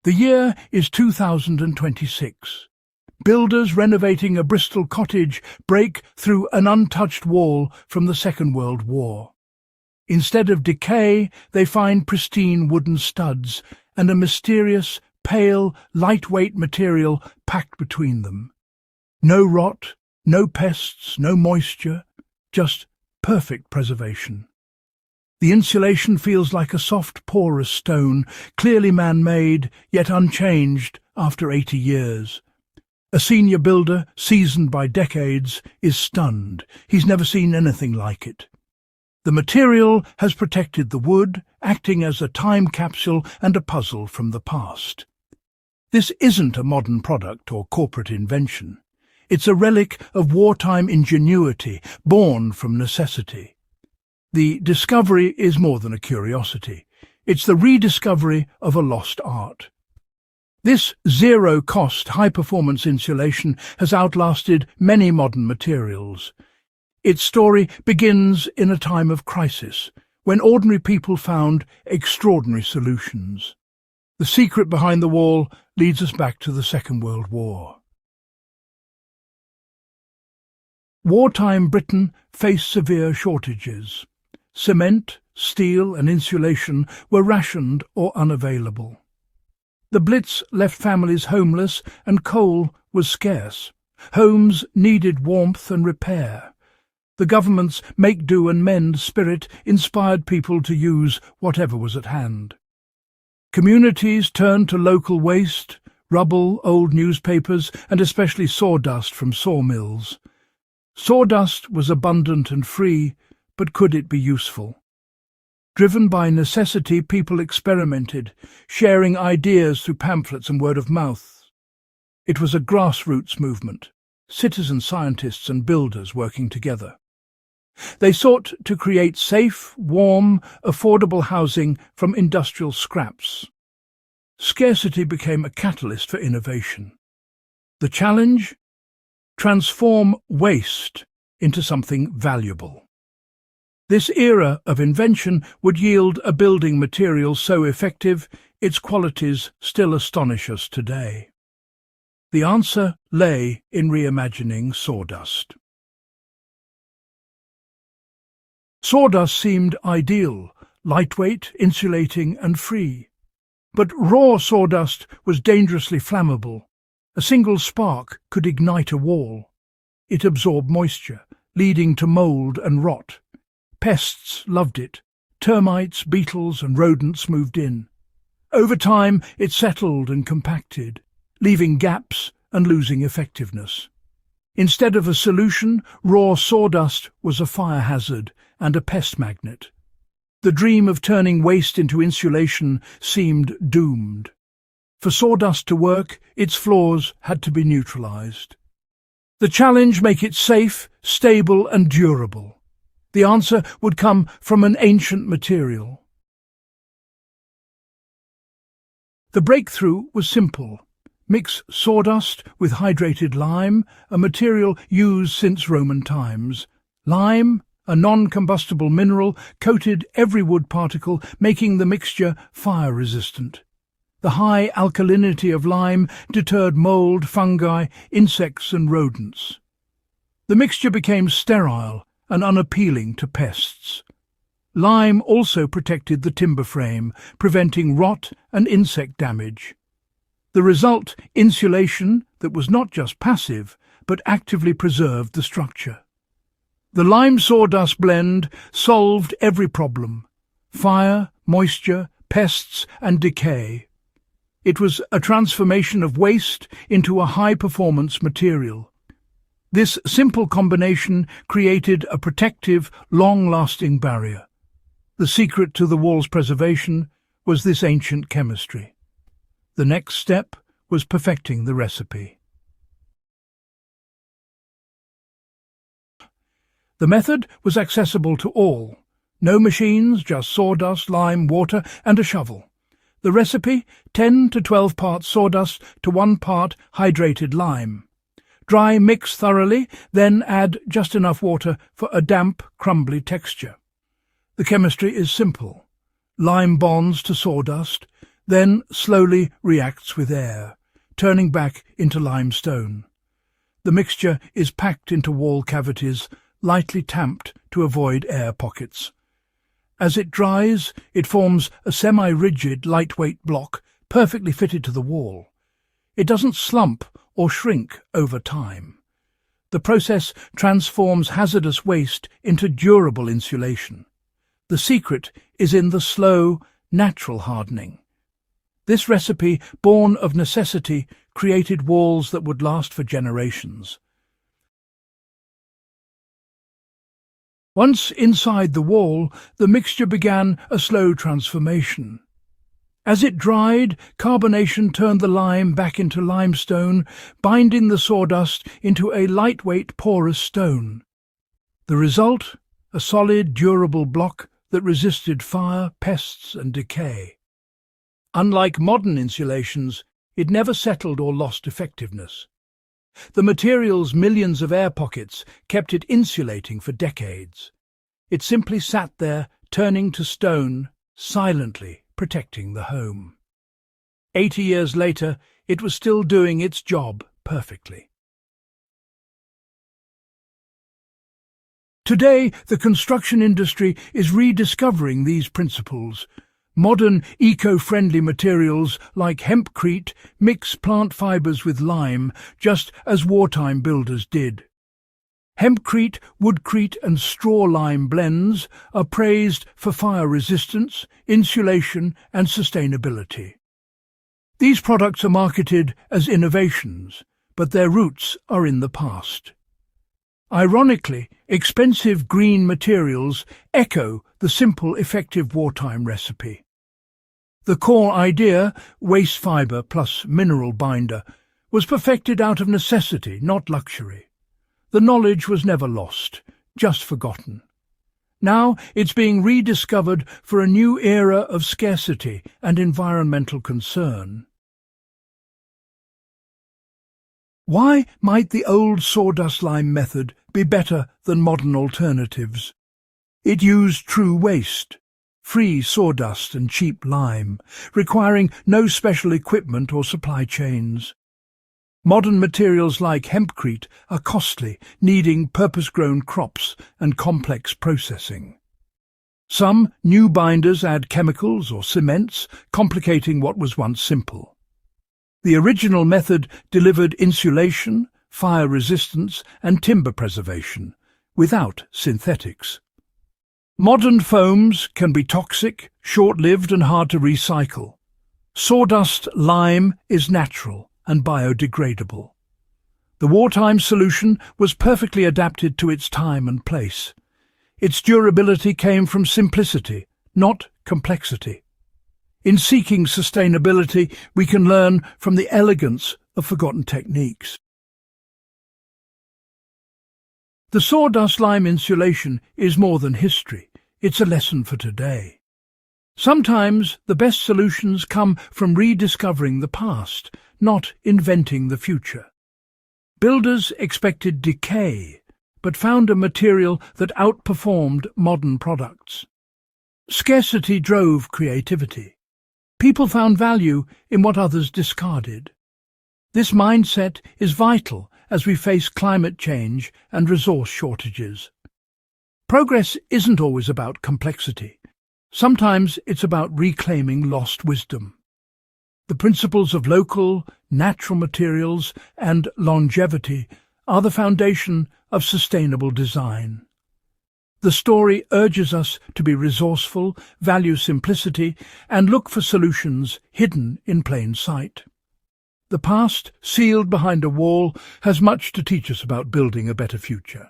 The year is 2026. Builders renovating a Bristol cottage break through an untouched wall from the Second World War. Instead of decay, they find pristine wooden studs and a mysterious, pale, lightweight material packed between them. No rot, no pests, no moisture, just perfect preservation. The insulation feels like a soft, porous stone, clearly man-made, yet unchanged after 80 years. A senior builder, seasoned by decades, is stunned. He's never seen anything like it. The material has protected the wood, acting as a time capsule and a puzzle from the past. This isn't a modern product or corporate invention. It's a relic of wartime ingenuity, born from necessity. The discovery is more than a curiosity. It's the rediscovery of a lost art. This zero-cost, high-performance insulation has outlasted many modern materials. Its story begins in a time of crisis, when ordinary people found extraordinary solutions. The secret behind the wall leads us back to the Second World War. Wartime Britain faced severe shortages. Cement, steel and insulation were rationed or unavailable. The Blitz left families homeless and coal was scarce. Homes needed warmth and repair. The government's make-do-and-mend spirit inspired people to use whatever was at hand. Communities turned to local waste, rubble, old newspapers, and especially sawdust from sawmills. Sawdust was abundant and free, but could it be useful? Driven by necessity, people experimented, sharing ideas through pamphlets and word of mouth. It was a grassroots movement, citizen scientists and builders working together. They sought to create safe, warm, affordable housing from industrial scraps. Scarcity became a catalyst for innovation. The challenge? Transform waste into something valuable. This era of invention would yield a building material so effective its qualities still astonish us today. The answer lay in reimagining sawdust. Sawdust seemed ideal, lightweight, insulating and free. But raw sawdust was dangerously flammable. A single spark could ignite a wall. It absorbed moisture, leading to mold and rot. Pests loved it. Termites, beetles and rodents moved in. Over time, it settled and compacted, leaving gaps and losing effectiveness. Instead of a solution, raw sawdust was a fire hazard and a pest magnet. The dream of turning waste into insulation seemed doomed. For sawdust to work, its flaws had to be neutralized. The challenge: make it safe, stable and durable. The answer would come from an ancient material. The breakthrough was simple. Mix sawdust with hydrated lime, a material used since Roman times. Lime, a non-combustible mineral, coated every wood particle, making the mixture fire-resistant. The high alkalinity of lime deterred mold, fungi, insects and rodents. The mixture became sterile and unappealing to pests. Lime also protected the timber frame, preventing rot and insect damage. The result: insulation that was not just passive, but actively preserved the structure. The lime-sawdust blend solved every problem: fire, moisture, pests and decay. It was a transformation of waste into a high-performance material. This simple combination created a protective, long-lasting barrier. The secret to the wall's preservation was this ancient chemistry. The next step was perfecting the recipe. The method was accessible to all. No machines, just sawdust, lime, water and a shovel. The recipe: 10 to 12 parts sawdust to 1 part hydrated lime. Dry, mix thoroughly, then add just enough water for a damp, crumbly texture. The chemistry is simple. Lime bonds to sawdust, then slowly reacts with air, turning back into limestone. The mixture is packed into wall cavities, lightly tamped to avoid air pockets. As it dries, it forms a semi-rigid, lightweight block perfectly fitted to the wall. It doesn't slump or shrink over time. The process transforms hazardous waste into durable insulation. The secret is in the slow, natural hardening. This recipe, born of necessity, created walls that would last for generations. Once inside the wall, the mixture began a slow transformation. As it dried, carbonation turned the lime back into limestone, binding the sawdust into a lightweight, porous stone. The result? A solid, durable block that resisted fire, pests, and decay. Unlike modern insulations, it never settled or lost effectiveness. The material's millions of air pockets kept it insulating for decades. It simply sat there, turning to stone, silently protecting the home. 80 years later, it was still doing its job perfectly. Today, the construction industry is rediscovering these principles. Modern, eco-friendly materials like hempcrete mix plant fibers with lime, just as wartime builders did. Hempcrete, woodcrete and straw lime blends are praised for fire resistance, insulation and sustainability. These products are marketed as innovations, but their roots are in the past. Ironically, expensive green materials echo the simple, effective wartime recipe. The core idea, waste fibre plus mineral binder, was perfected out of necessity, not luxury. The knowledge was never lost, just forgotten. Now it's being rediscovered for a new era of scarcity and environmental concern. Why might the old sawdust lime method be better than modern alternatives? It used true waste, free sawdust and cheap lime, requiring no special equipment or supply chains. Modern materials like hempcrete are costly, needing purpose-grown crops and complex processing. Some new binders add chemicals or cements, complicating what was once simple. The original method delivered insulation, fire resistance and timber preservation, without synthetics. Modern foams can be toxic, short-lived and hard to recycle. Sawdust lime is natural and biodegradable. The wartime solution was perfectly adapted to its time and place. Its durability came from simplicity, not complexity. In seeking sustainability, we can learn from the elegance of forgotten techniques. The sawdust lime insulation is more than history, it's a lesson for today. Sometimes the best solutions come from rediscovering the past, not inventing the future. Builders expected decay, but found a material that outperformed modern products. Scarcity drove creativity. People found value in what others discarded. This mindset is vital as we face climate change and resource shortages. Progress isn't always about complexity. Sometimes it's about reclaiming lost wisdom. The principles of local, natural materials and longevity are the foundation of sustainable design. The story urges us to be resourceful, value simplicity, and look for solutions hidden in plain sight. The past, sealed behind a wall, has much to teach us about building a better future.